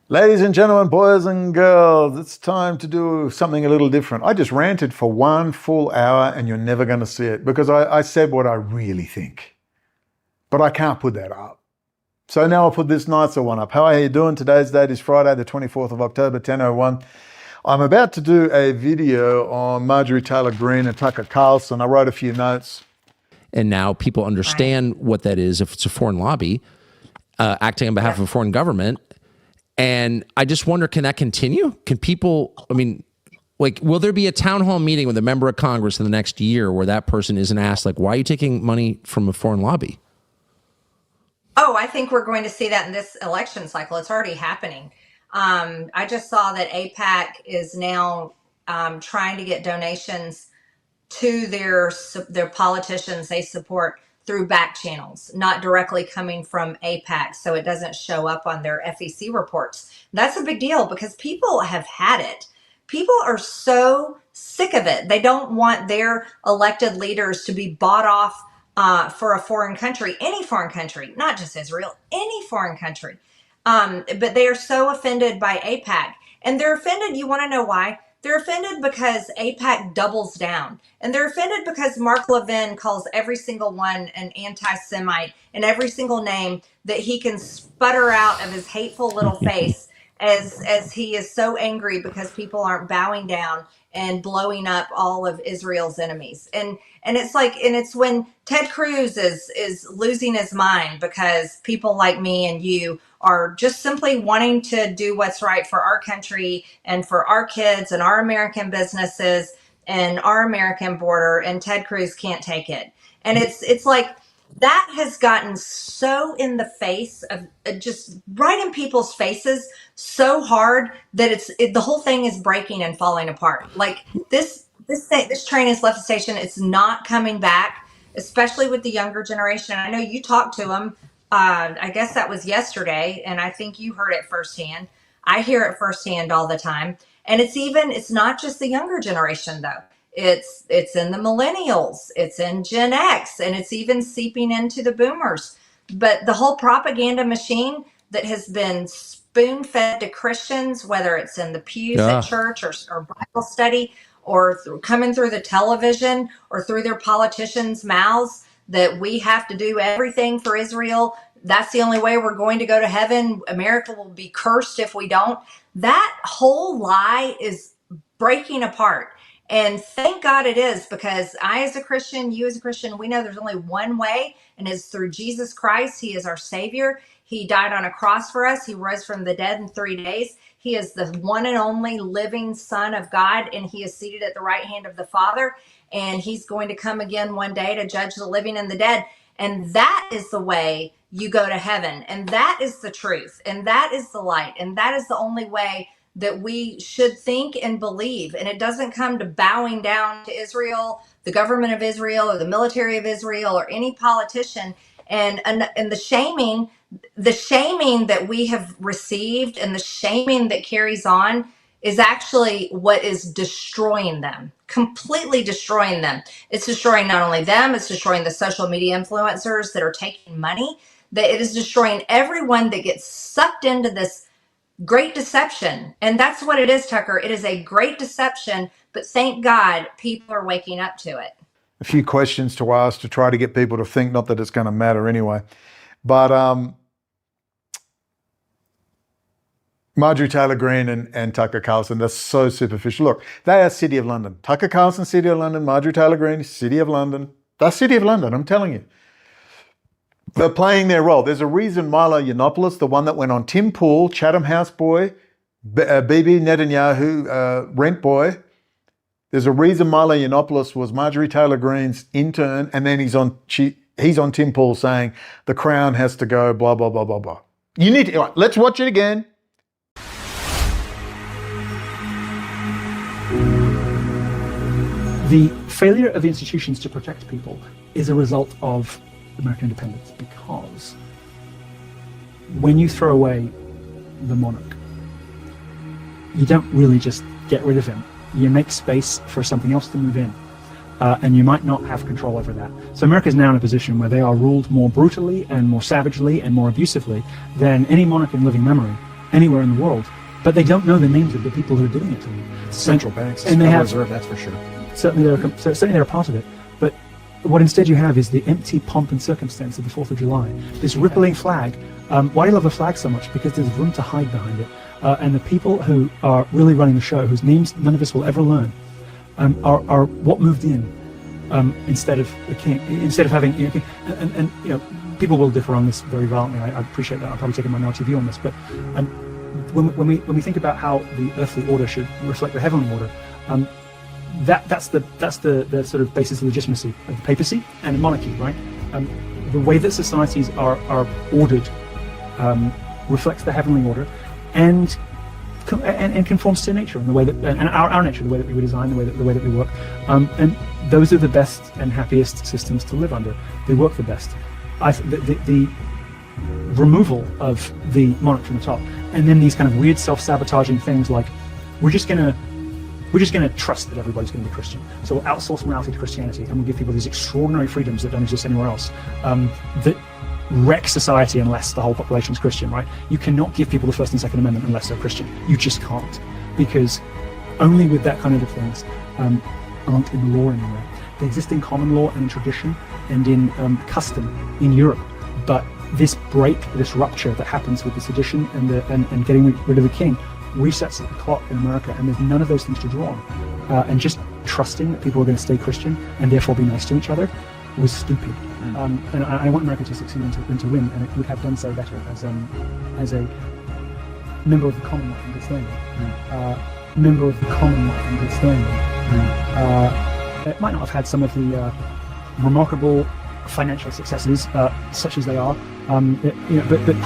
Ladies and gentlemen, boys and girls, it's time to do something a little different. I just ranted for 1 full hour and you're never going to see it because I said what I really think. But I can't put that up. So now I'll put this nicer one up. How are you doing? Today's date is Friday, the 24th of October, 10:01. I'm about to do a video on Marjorie Taylor Greene and Tucker Carlson. I wrote a few notes. And now people understand what that is if it's a foreign lobby acting on behalf of a foreign government. And I just wonder, can that continue? Can people, I mean, like, will there be a town hall meeting with a member of Congress in the next year where that person isn't asked, like, why are you taking money from a foreign lobby? Oh, I think we're going to see that in this election cycle. It's already happening. I just saw that AIPAC is now trying to get donations to their politicians they support through back channels, not directly coming from AIPAC, so it doesn't show up on their FEC reports. That's a big deal because people have had it. People are so sick of it. They don't want their elected leaders to be bought off for a foreign country, any foreign country, not just Israel, any foreign country. But they are so offended by AIPAC. And they're offended, you want to know why? They're offended because AIPAC doubles down. And they're offended because Mark Levin calls every single one an anti-Semite and every single name that he can sputter out of his hateful little face as he is so angry because people aren't bowing down and blowing up all of Israel's enemies. And it's like, and it's when Ted Cruz is losing his mind because people like me and you are just simply wanting to do what's right for our country and for our kids and our American businesses and our American border, and Ted Cruz can't take it. And it's like, that has gotten so in the face of just right in people's faces so hard that the whole thing is breaking and falling apart. Like this train has left the station. It's not coming back, especially with the younger generation. I know you talked to them. I guess that was yesterday, and I think you heard it firsthand. I hear it firsthand all the time. And it's not just the younger generation though. It's in the millennials, it's in Gen X, and it's even seeping into the boomers. But the whole propaganda machine that has been spoon-fed to Christians, whether it's in the pews at church or Bible study, or coming through the television or through their politicians' mouths, that we have to do everything for Israel. That's the only way we're going to go to heaven. America will be cursed if we don't. That whole lie is breaking apart. And thank God it is, because I, as a Christian, you as a Christian, we know there's only one way, and it's through Jesus Christ. He is our Savior. He died on a cross for us. He rose from the dead in 3 days. He is the one and only living Son of God, and he is seated at the right hand of the Father. And he's going to come again one day to judge the living and the dead. And that is the way you go to heaven. And that is the truth. And that is the light. And that is the only way that we should think and believe. And it doesn't come to bowing down to Israel, the government of Israel, or the military of Israel, or any politician. And the shaming that we have received and the shaming that carries on is actually what is destroying them, completely destroying them. It's destroying not only them, it's destroying the social media influencers that are taking money, that it is destroying everyone that gets sucked into this great deception. And that's what it is, Tucker. It is a great deception, but thank God people are waking up to it. A few questions to ask to try to get people to think, not that it's going to matter anyway. But Marjorie Taylor Greene and Tucker Carlson, they're so superficial. Look, they are City of London. Tucker Carlson, City of London. Marjorie Taylor Greene, City of London. They're City of London, I'm telling you. They're playing their role. There's a reason Milo Yiannopoulos, the one that went on Tim Pool, Chatham House boy, Bibi Netanyahu, rent boy. There's a reason Milo Yiannopoulos was Marjorie Taylor Greene's intern, and then he's on Tim Pool saying the crown has to go, blah, blah, blah, blah, blah. You need to, right, let's watch it again. The failure of the institutions to protect people is a result of American independence, because when you throw away the monarch, you don't really just get rid of him. You make space for something else to move in, and you might not have control over that. So America is now in a position where they are ruled more brutally and more savagely and more abusively than any monarch in living memory. anywhere in the world, but they don't know the names of the people who are doing it to them. Central banks, and they Federal have Reserve, that's for sure. Certainly they're a part of it, but what instead you have is the empty pomp and circumstance of the 4th of July. This rippling flag. Why do you love a flag so much? Because there's room to hide behind it. And the people who are really running the show, whose names none of us will ever learn, are what moved in instead of the king, instead of having, and people will differ on this very violently. I appreciate that. I'll probably take a minority view on this, but when we think about how the earthly order should reflect the heavenly order, that's the sort of basis of legitimacy of the papacy and the monarchy, right? The way that societies are ordered reflects the heavenly order, and conforms to nature and the way that and our nature, the way that we were designed, the way that we work, and those are the best and happiest systems to live under. They work the best. The removal of the monarch from the top, and then these kind of weird self-sabotaging things like we're just gonna trust that everybody's going to be Christian, so we'll outsource morality to Christianity, and we'll give people these extraordinary freedoms that don't exist anywhere else, that wreck society unless the whole population is Christian, right? You cannot give people the First and Second Amendment unless they're Christian. You just can't, because only with that kind of things aren't in the law anywhere. They exist in common law and in tradition and in custom in Europe, but this rupture that happens with the sedition and getting rid of the king resets the clock in America, and there's none of those things to draw on. And just trusting that people are going to stay Christian and therefore be nice to each other was stupid. And I want America to succeed and to win, and it would have done so better as a member of the Commonwealth in good standing. Member of the Commonwealth in good standing. It might not have had some of the remarkable financial successes, such as they are, but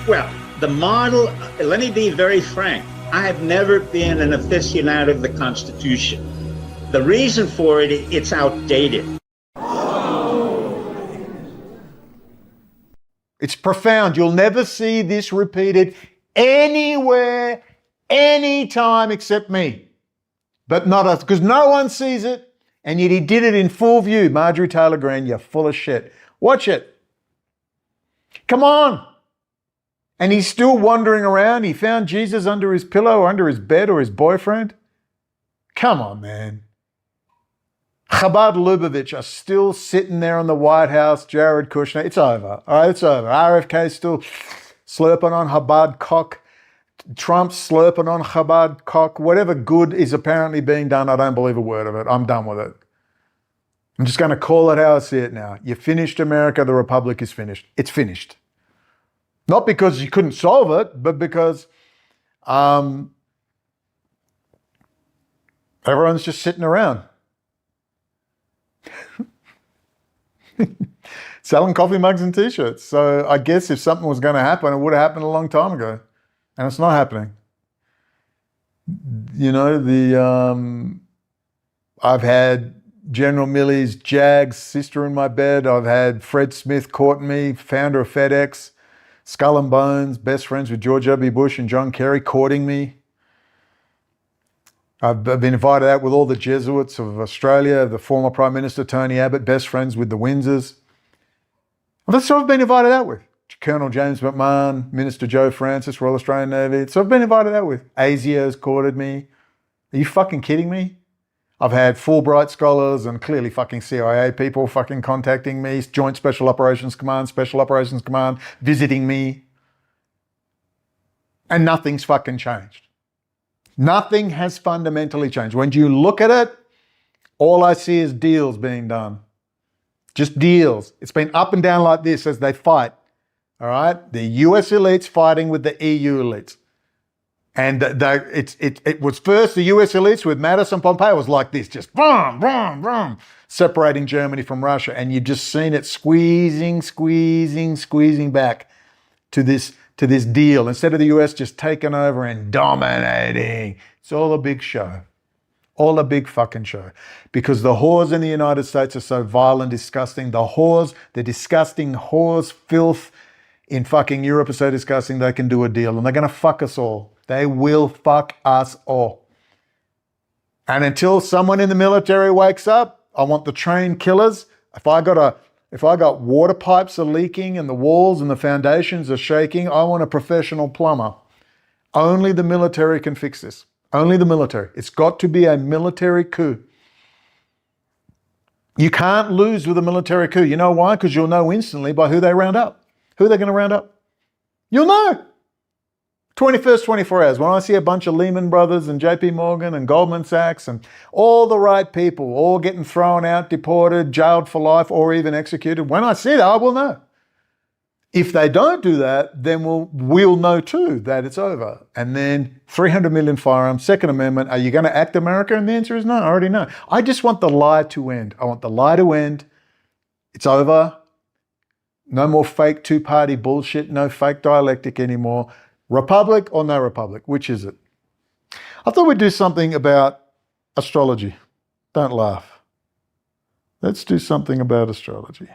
well, the model, let me be very frank, I have never been an aficionado of the Constitution. The reason for it, it's outdated. It's profound. You'll never see this repeated anywhere, anytime except me. But not us, because no one sees it, and yet he did it in full view. Marjorie Taylor Greene, you're full of shit. Watch it. Come on. And he's still wandering around. He found Jesus under his pillow or under his bed or his boyfriend. Come on, man. Chabad Lubavitch are still sitting there in the White House. Jared Kushner. It's over. All right, it's over. RFK's still slurping on Chabad cock. Trump's slurping on Chabad cock. Whatever good is apparently being done, I don't believe a word of it. I'm done with it. I'm just going to call it how I see it now. You finished America. The Republic is finished. It's finished. Not because you couldn't solve it, but because everyone's just sitting around. Selling coffee mugs and t-shirts. So I guess if something was going to happen, it would have happened a long time ago. And it's not happening. You know, I've had General Millie's Jag's sister in my bed. I've had Fred Smith courting me, founder of FedEx. Skull and Bones, best friends with George W. Bush and John Kerry, courting me. I've been invited out with all the Jesuits of Australia, the former Prime Minister Tony Abbott, best friends with the Windsors. Well, that's who I've been invited out with. Colonel James McMahon, Minister Joe Francis, Royal Australian Navy. So I've been invited out with. ASIO's courted me. Are you fucking kidding me? I've had Fulbright scholars and clearly fucking CIA people fucking contacting me, Joint Special Operations Command, visiting me. And nothing's fucking changed. Nothing has fundamentally changed. When you look at it, all I see is deals being done. Just deals. It's been up and down like this as they fight. All right? The US elites fighting with the EU elites. And it was first the US elites with Madison Pompeo was like this, just boom, boom, boom, separating Germany from Russia. And you've just seen it squeezing back to this deal. Instead of the US just taking over and dominating. It's all a big show. All a big fucking show. Because the whores in the United States are so vile and disgusting. The disgusting whores, filth in fucking Europe are so disgusting they can do a deal. And they're going to fuck us all. They will fuck us all. And until someone in the military wakes up, I want the trained killers. If I got water pipes are leaking and the walls and the foundations are shaking, I want a professional plumber. Only the military can fix this. Only the military. It's got to be a military coup. You can't lose with a military coup. You know why? Because you'll know instantly by who they round up. Who they're going to round up. You'll know. 21st 24 hours. When I see a bunch of Lehman Brothers and JP Morgan and Goldman Sachs and all the right people all getting thrown out, deported, jailed for life, or even executed, when I see that, I will know. If they don't do that, then we'll know too that it's over. And then 300 million firearms, Second Amendment, are you going to act America? And the answer is no, I already know. I just want the lie to end. I want the lie to end. It's over. No more fake two-party bullshit, no fake dialectic anymore. Republic or no republic? Which is it? I thought we'd do something about astrology. Don't laugh. Let's do something about astrology.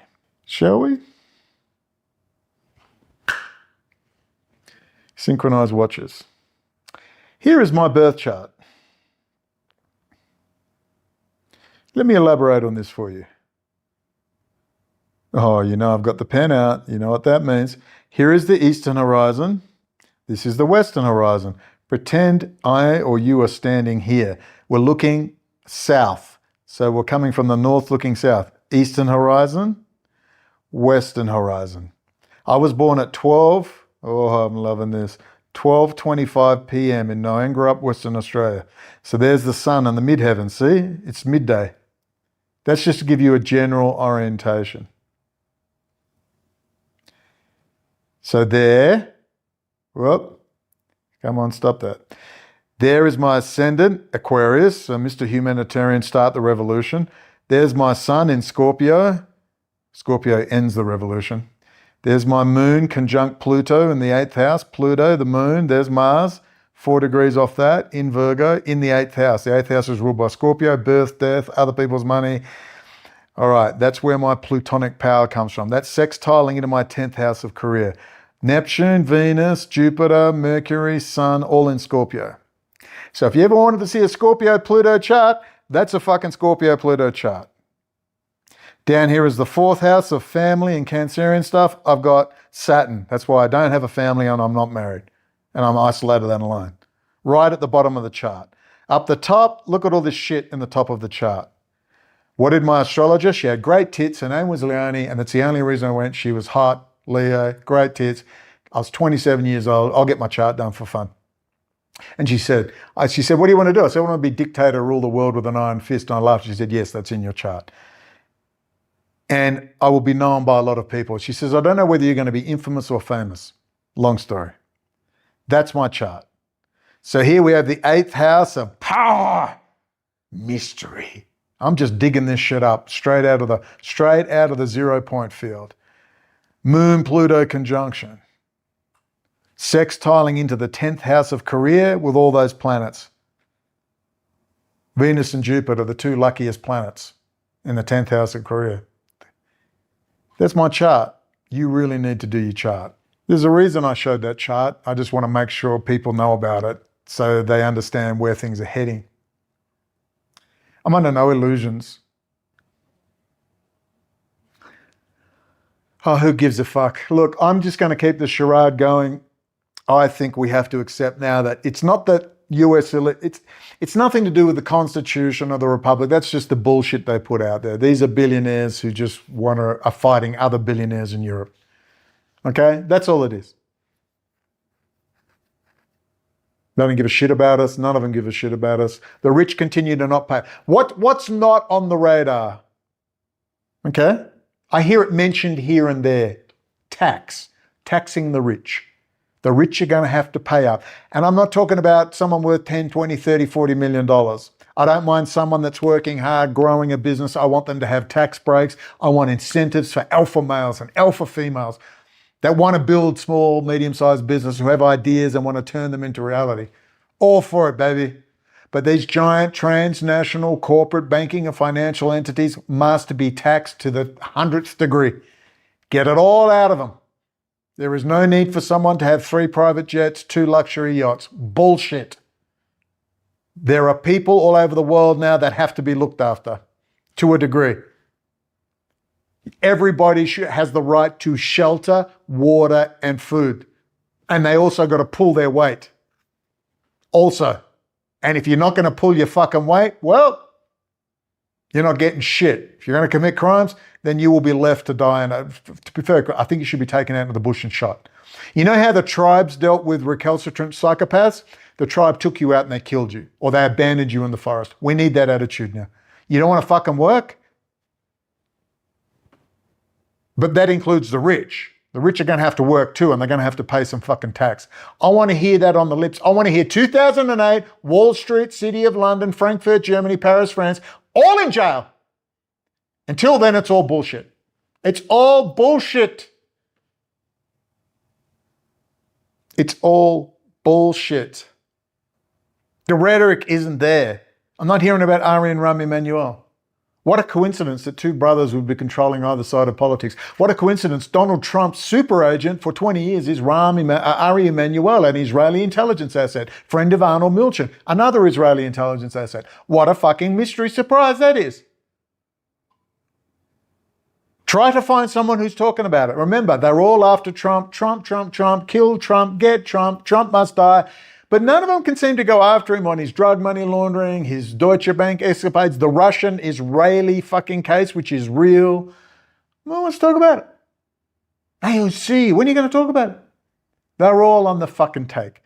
Shall we? Synchronized watches. Here is my birth chart. Let me elaborate on this for you. Oh, you know, I've got the pen out. You know what that means. Here is the eastern horizon. This is the western horizon. Pretend I or you are standing here. We're looking south. So we're coming from the north looking south. Eastern horizon, western horizon. I was born at 12. Oh, I'm loving this. 12:25 p.m. in Noangarup, Western Australia. So there's the sun and the midheaven. See? It's midday. That's just to give you a general orientation. So there, whoop, come on, stop that. There is my ascendant, Aquarius, so Mr. Humanitarian, start the revolution. There's my sun in Scorpio. Scorpio ends the revolution. There's my moon conjunct Pluto in the 8th house. Pluto, the moon, there's Mars, 4 degrees off that, in Virgo, in the 8th house. The 8th house is ruled by Scorpio, birth, death, other people's money. All right, that's where my plutonic power comes from. That's sextiling into my 10th house of career. Neptune, Venus, Jupiter, Mercury, Sun, all in Scorpio. So if you ever wanted to see a Scorpio-Pluto chart, that's a fucking Scorpio-Pluto chart. Down here is the 4th house of family and Cancerian stuff. I've got Saturn. That's why I don't have a family and I'm not married. And I'm isolated and alone. Right at the bottom of the chart. Up the top, look at all this shit in the top of the chart. What did my astrologer? She had great tits. Her name was Leonie, and that's the only reason I went. She was hot, Leo, great tits. I was 27 years old. I'll get my chart done for fun. And she said, what do you want to do? I said, I want to be dictator, rule the world with an iron fist. And I laughed. She said, yes, that's in your chart. And I will be known by a lot of people. She says, I don't know whether you're going to be infamous or famous. Long story. That's my chart. So here we have the 8th house of power, mystery. I'm just digging this shit up straight out of the 0 point field. Moon Pluto conjunction. Sextiling into the 10th house of career with all those planets. Venus and Jupiter, the 2 luckiest planets in the 10th house of career. That's my chart. You really need to do your chart. There's a reason I showed that chart. I just want to make sure people know about it so they understand where things are heading. I'm under no illusions. Oh, who gives a fuck? Look, I'm just going to keep the charade going. I think we have to accept now that it's not that it's nothing to do with the Constitution or the Republic. That's just the bullshit they put out there. These are billionaires who just are fighting other billionaires in Europe. Okay? That's all it is. They don't give a shit about us. None of them give a shit about us. The rich continue to not pay. What's not on the radar? Okay? I hear it mentioned here and there. Taxing the rich. The rich are going to have to pay up. And I'm not talking about someone worth 10, 20, 30, 40 million dollars. I don't mind someone that's working hard, growing a business. I want them to have tax breaks. I want incentives for alpha males and alpha females that want to build small, medium-sized business, who have ideas and want to turn them into reality. All for it, baby. But these giant transnational corporate banking and financial entities must be taxed to the 100th degree. Get it all out of them. There is no need for someone to have 3 private jets, 2 luxury yachts. Bullshit. There are people all over the world now that have to be looked after to a degree. Everybody has the right to shelter, water, and food. And they also got to pull their weight. Also. And if you're not going to pull your fucking weight, well, you're not getting shit. If you're going to commit crimes, then you will be left to die. And to be fair, I think you should be taken out into the bush and shot. You know how the tribes dealt with recalcitrant psychopaths? The tribe took you out and they killed you, or they abandoned you in the forest. We need that attitude now. You don't want to fucking work? But that includes the rich. The rich are going to have to work too, and they're going to have to pay some fucking tax. I want to hear that on the lips. I want to hear 2008, Wall Street, City of London, Frankfurt, Germany, Paris, France, all in jail. Until then, it's all bullshit. It's all bullshit. It's all bullshit. The rhetoric isn't there. I'm not hearing about Ari and Rahm Emanuel. What a coincidence that two brothers would be controlling either side of politics. What a coincidence Donald Trump's super agent for 20 years is Ari Emanuel, an Israeli intelligence asset, friend of Arnold Milchan, another Israeli intelligence asset. What a fucking mystery surprise that is. Try to find someone who's talking about it. Remember, they're all after Trump, Trump, Trump, Trump, kill Trump, get Trump, Trump must die. But none of them can seem to go after him on his drug money laundering, his Deutsche Bank escapades, the Russian-Israeli fucking case, which is real. Well, let's talk about it. AOC, when are you going to talk about it? They're all on the fucking take.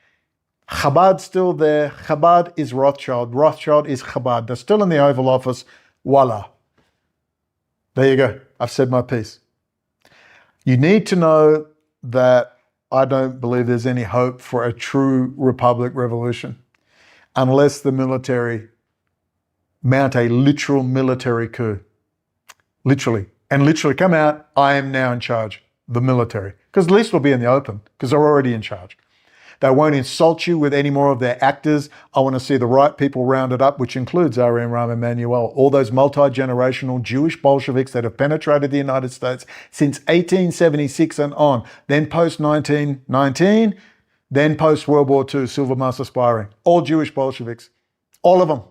Chabad's still there. Chabad is Rothschild. Rothschild is Chabad. They're still in the Oval Office. Voila. There you go. I've said my piece. You need to know that I don't believe there's any hope for a true republic revolution unless the military mount a literal military coup. Literally. And literally come out, I am now in charge, the military. Because at least we'll be in the open, because they're already in charge. They won't insult you with any more of their actors. I want to see the right people rounded up, which includes Ari and Rahm Emanuel, all those multi-generational Jewish Bolsheviks that have penetrated the United States since 1876 and on, then post-1919, then post-World War II, Silva mass aspiring. All Jewish Bolsheviks. All of them.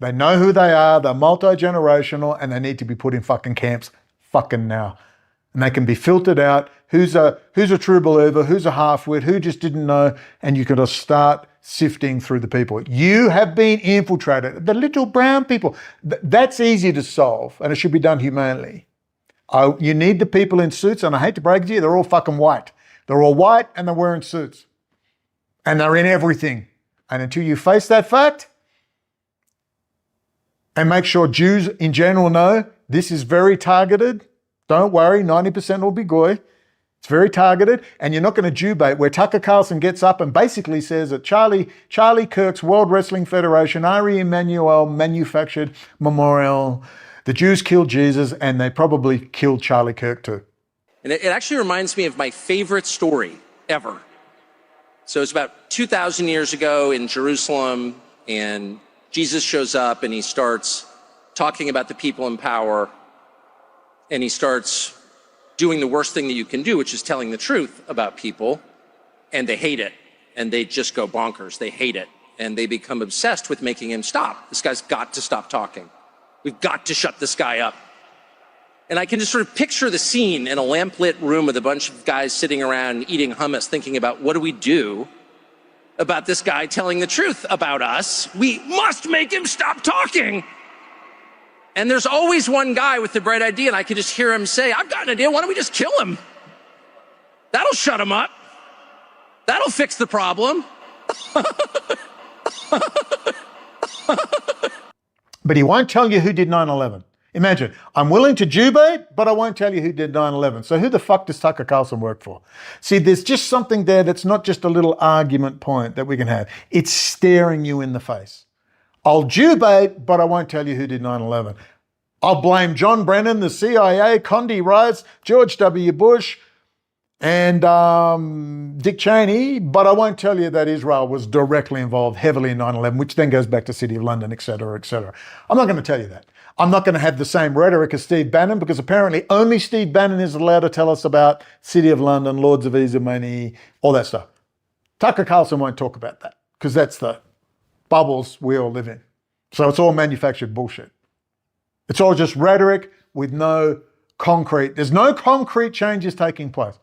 They know who they are, they're multi-generational, and they need to be put in fucking camps fucking now. And they can be filtered out. Who's a true believer? Who's a half-wit? Who just didn't know? And you can just start sifting through the people. You have been infiltrated. The little brown people. That's easy to solve, and it should be done humanely. You need the people in suits, and I hate to break it to you, they're all fucking white. They're all white, and they're wearing suits. And they're in everything. And until you face that fact, and make sure Jews in general know this is very targeted, don't worry, 90% will be goy. It's very targeted, and you're not going to Jew bait where Tucker Carlson gets up and basically says that Charlie Kirk's World Wrestling Federation, Ari Emanuel manufactured memorial, the Jews killed Jesus, and they probably killed Charlie Kirk too. And it actually reminds me of my favorite story ever. So it's about 2,000 years ago in Jerusalem, and Jesus shows up and he starts talking about the people in power. And he starts doing the worst thing that you can do, which is telling the truth about people, and they hate it, and they just go bonkers. They hate it, and they become obsessed with making him stop. This guy's got to stop talking. We've got to shut this guy up. And I can just sort of picture the scene in a lamplit room with a bunch of guys sitting around eating hummus, thinking about what do we do about this guy telling the truth about us? We must make him stop talking. And there's always one guy with the bright idea, and I can just hear him say, I've got an idea, why don't we just kill him? That'll shut him up. That'll fix the problem. But he won't tell you who did 9/11. Imagine, I'm willing to Jew bait, but I won't tell you who did 9/11. So who the fuck does Tucker Carlson work for? See, there's just something there that's not just a little argument point that we can have. It's staring you in the face. I'll Jew bait, but I won't tell you who did 9/11. I'll blame John Brennan, the CIA, Condi Rice, George W. Bush, and Dick Cheney, but I won't tell you that Israel was directly involved heavily in 9/11, which then goes back to City of London, et cetera, et cetera. I'm not going to tell you that. I'm not going to have the same rhetoric as Steve Bannon, because apparently only Steve Bannon is allowed to tell us about City of London, Lords of Easy Money, all that stuff. Tucker Carlson won't talk about that, because that's the bubbles we all live in. So it's all manufactured bullshit. It's all just rhetoric with no concrete. There's no concrete changes taking place.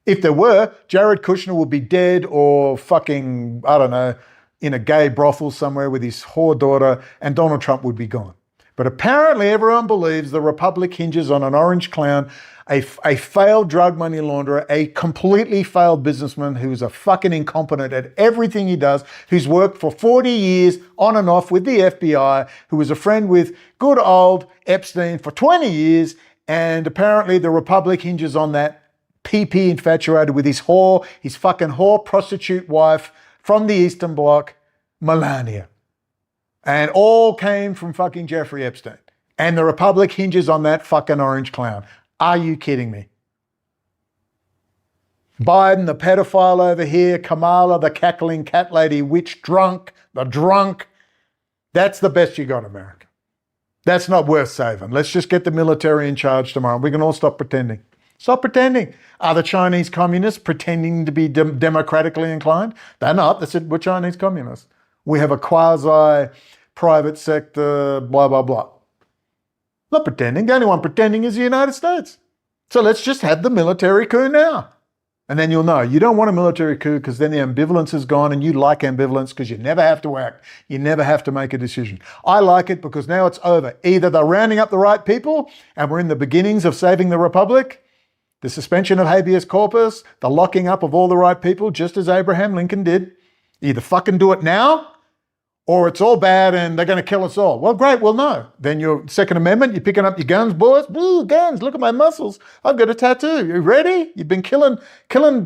If there were, Jared Kushner would be dead or fucking, I don't know, in a gay brothel somewhere with his whore daughter, and Donald Trump would be gone. But apparently everyone believes the Republic hinges on an orange clown, a failed drug money launderer, a completely failed businessman who's a fucking incompetent at everything he does, who's worked for 40 years on and off with the FBI, who was a friend with good old Epstein for 20 years, and apparently the Republic hinges on that PP infatuated with his fucking whore prostitute wife from the Eastern Bloc, Melania. And all came from fucking Jeffrey Epstein. And the Republic hinges on that fucking orange clown. Are you kidding me? Biden, the pedophile over here, Kamala, the cackling cat lady, witch drunk, the drunk. That's the best you got, America. That's not worth saving. Let's just get the military in charge tomorrow. We can all stop pretending. Stop pretending. Are the Chinese communists pretending to be democratically inclined? They're not. They said, we're Chinese communists. We have a quasi-private sector, blah, blah, blah. Not pretending. The only one pretending is the United States. So let's just have the military coup now. And then you'll know. You don't want a military coup because then the ambivalence is gone, and you like ambivalence because you never have to act. You never have to make a decision. I like it because now it's over. Either they're rounding up the right people and we're in the beginnings of saving the Republic, the suspension of habeas corpus, the locking up of all the right people, just as Abraham Lincoln did. Either fucking do it now, or it's all bad and they're going to kill us all. Well, great, well, no. Then your Second Amendment, you're picking up your guns, boys. Woo, guns, look at my muscles. I've got a tattoo. You ready? You've been killing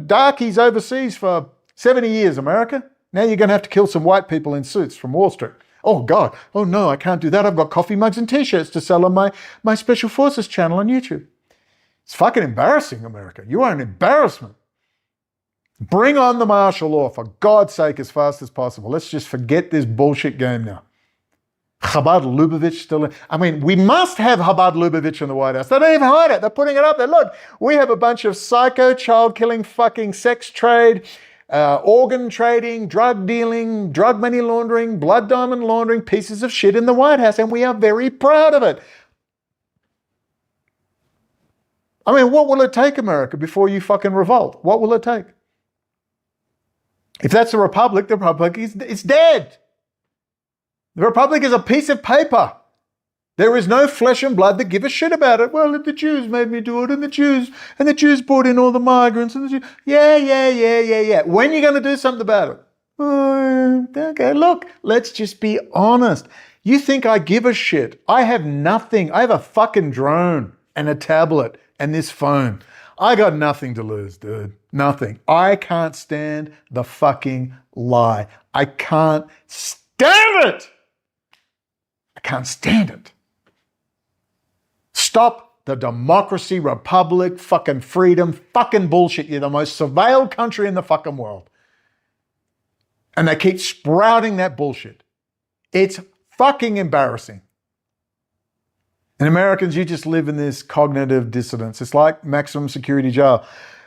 darkies overseas for 70 years, America. Now you're going to have to kill some white people in suits from Wall Street. Oh, God. Oh, no, I can't do that. I've got coffee mugs and T-shirts to sell on my Special Forces channel on YouTube. It's fucking embarrassing, America. You are an embarrassment. Bring on the martial law, for God's sake, as fast as possible. Let's just forget this bullshit game now. Chabad Lubavitch still in. I mean, we must have Chabad Lubavitch in the White House. They don't even hide it. They're putting it up there. Look, we have a bunch of psycho, child-killing, fucking sex trade, organ trading, drug dealing, drug money laundering, blood diamond laundering pieces of shit in the White House, and we are very proud of it. I mean, what will it take, America, before you fucking revolt? What will it take? If that's the Republic is dead. The Republic is a piece of paper. There is no flesh and blood that give a shit about it. Well, the Jews made me do it, and the Jews brought in all the migrants, and the Jews. Yeah. When are you going to do something about it? Okay, look, let's just be honest. You think I give a shit? I have nothing. I have a fucking drone and a tablet and this phone. I got nothing to lose, dude. Nothing. I can't stand the fucking lie. I can't stand it. I can't stand it. Stop the democracy, republic, fucking freedom, fucking bullshit. You're the most surveilled country in the fucking world. And they keep sprouting that bullshit. It's fucking embarrassing. And Americans, you just live in this cognitive dissonance. It's like maximum security jail.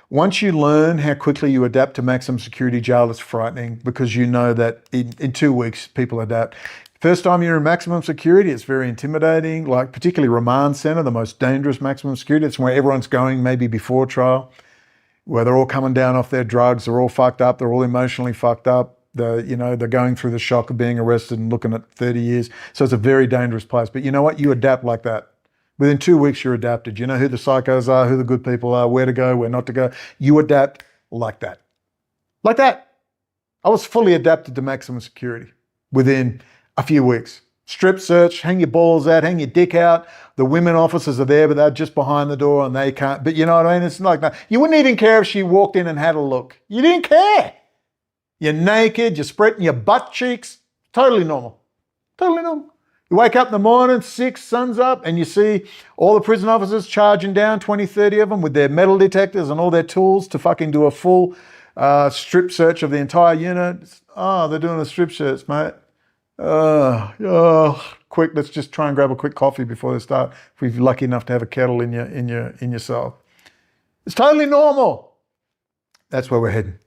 Once you learn how quickly you adapt to maximum security jail, it's frightening because you know that in 2 weeks, people adapt. First time you're in maximum security, it's very intimidating, like particularly remand center, the most dangerous maximum security. It's where everyone's going maybe before trial, where they're all coming down off their drugs, they're all fucked up, they're all emotionally fucked up. They're going through the shock of being arrested and looking at 30 years. So it's a very dangerous place. But you know what? You adapt like that. Within 2 weeks, you're adapted. You know who the psychos are, who the good people are, where to go, where not to go. You adapt like that. Like that. I was fully adapted to maximum security within a few weeks. Strip search, hang your balls out, hang your dick out. The women officers are there, but they're just behind the door and they can't. But you know what I mean? It's like, no, you wouldn't even care if she walked in and had a look. You didn't care. You're naked, you're spreading your butt cheeks. Totally normal. Totally normal. You wake up in the morning, 6, sun's up, and you see all the prison officers charging down, 20, 30 of them with their metal detectors and all their tools to fucking do a full strip search of the entire unit. Oh, they're doing a strip search, mate. Quick, let's just try and grab a quick coffee before they start. If we're lucky enough to have a kettle in your cell. It's totally normal. That's where we're heading.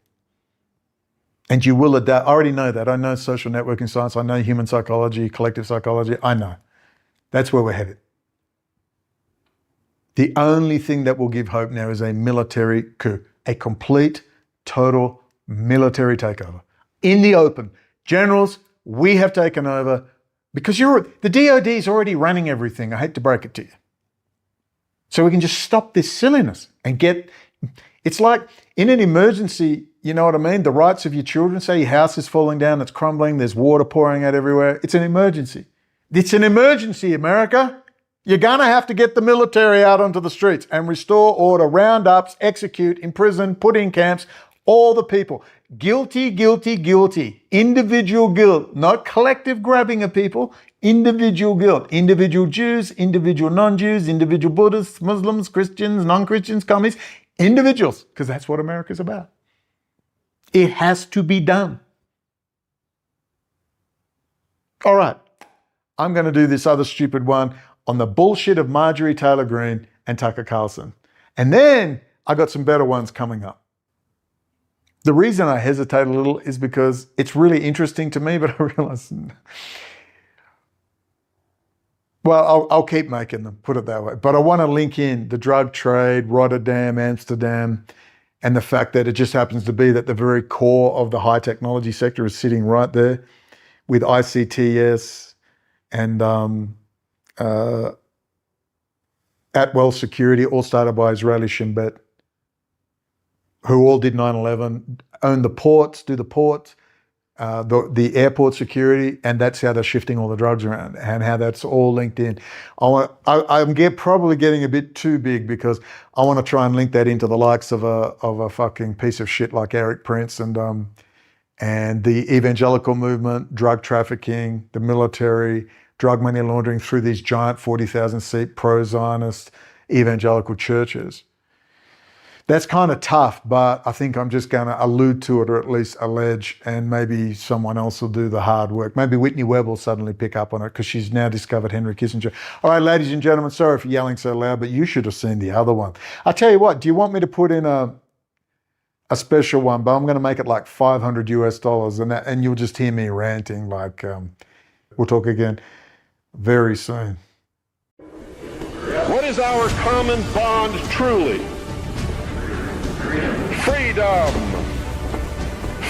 And you will adapt. I already know that. I know social networking science. I know human psychology, collective psychology. I know. That's where we're headed. The only thing that will give hope now is a military coup, a complete, total military takeover. In the open. Generals, we have taken over because the DOD is already running everything. I hate to break it to you. So we can just stop this silliness and it's like in an emergency, you know what I mean? The rights of your children, say your house is falling down, it's crumbling, there's water pouring out everywhere. It's an emergency. It's an emergency, America. You're going to have to get the military out onto the streets and restore order, roundups, execute, imprison, put in camps, all the people. Guilty, guilty, guilty. Individual guilt, not collective grabbing of people. Individual guilt. Individual Jews, individual non-Jews, individual Buddhists, Muslims, Christians, non-Christians, communists. Individuals, because that's what America's about. It has to be done. All right. I'm going to do this other stupid one on the bullshit of Marjorie Taylor Greene and Tucker Carlson. And then I got some better ones coming up. The reason I hesitate a little is because it's really interesting to me, but I realize, well, I'll keep making them, put it that way. But I want to link in the drug trade, Rotterdam, Amsterdam, and the fact that it just happens to be that the very core of the high technology sector is sitting right there with ICTS and Atwell Security, all started by Israeli Shin Bet, who all did 9/11, own the ports, do the ports, the airport security, and that's how they're shifting all the drugs around and how that's all linked in. I'm probably getting a bit too big because I want to try and link that into the likes of a fucking piece of shit like Eric Prince and the evangelical movement, drug trafficking, the military, drug money laundering through these giant 40,000 seat pro-Zionist evangelical churches. That's kind of tough, but I think I'm just going to allude to it or at least allege, and maybe someone else will do the hard work. Maybe Whitney Webb will suddenly pick up on it because she's now discovered Henry Kissinger. All right, ladies and gentlemen, sorry for yelling so loud, but you should have seen the other one. I'll tell you what, do you want me to put in a special one, but I'm going to make it like $500 US, and you'll just hear me ranting like, we'll talk again very soon. What is our common bond truly? Freedom.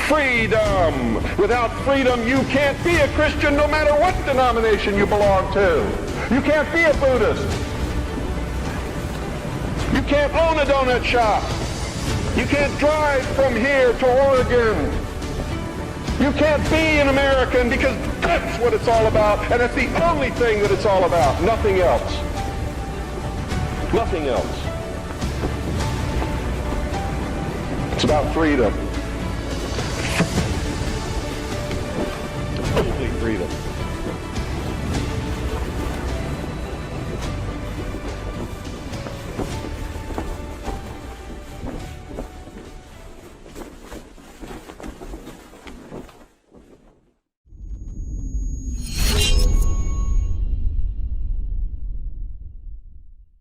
Freedom. Without freedom, you can't be a Christian no matter what denomination you belong to. You can't be a Buddhist. You can't own a donut shop. You can't drive from here to Oregon. You can't be an American because that's what it's all about, and it's the only thing that it's all about. Nothing else. Nothing else. It's about freedom. Only freedom.